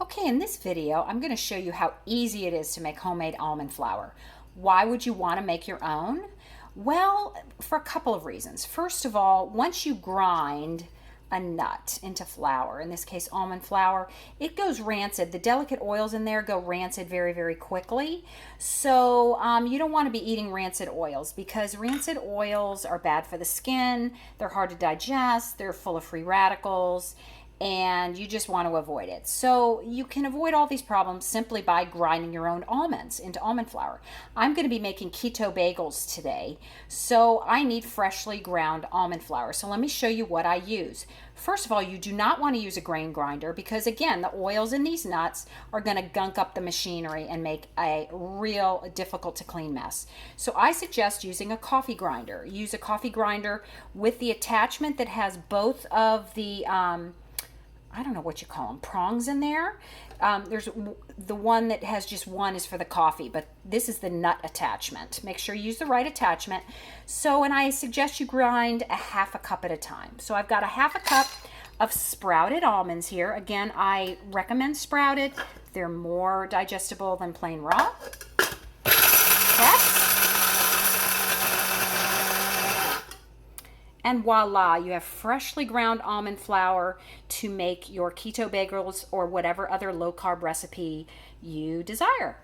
Okay, in this video, I'm going to show you how easy it is to make homemade almond flour. Why would you want to make your own? Well, for a couple of reasons. First of all, once you grind a nut into flour, in this case almond flour, it goes rancid. The delicate oils in there go rancid very, very quickly. So you don't want to be eating rancid oils because rancid oils are bad for the skin. They're hard to digest. They're full of free radicals, and you just want to avoid it. So you can avoid all these problems simply by grinding your own almonds into almond flour. I'm going to be making keto bagels today, so I need freshly ground almond flour. So let me show you what I use. First of all, you do not want to use a grain grinder because, again, the oils in these nuts are going to gunk up the machinery and make a real difficult to clean mess. So I suggest using a coffee grinder. Use a coffee grinder with the attachment that has both of the I don't know what you call them, prongs in there. There's the one that has just one is for the coffee, but this is the nut attachment. Make sure you use the right attachment. So, and I suggest you grind a half a cup at a time. So I've got a half a cup of sprouted almonds here. Again, I recommend sprouted. They're more digestible than plain raw. Okay. And voila, you have freshly ground almond flour to make your keto bagels or whatever other low-carb recipe you desire.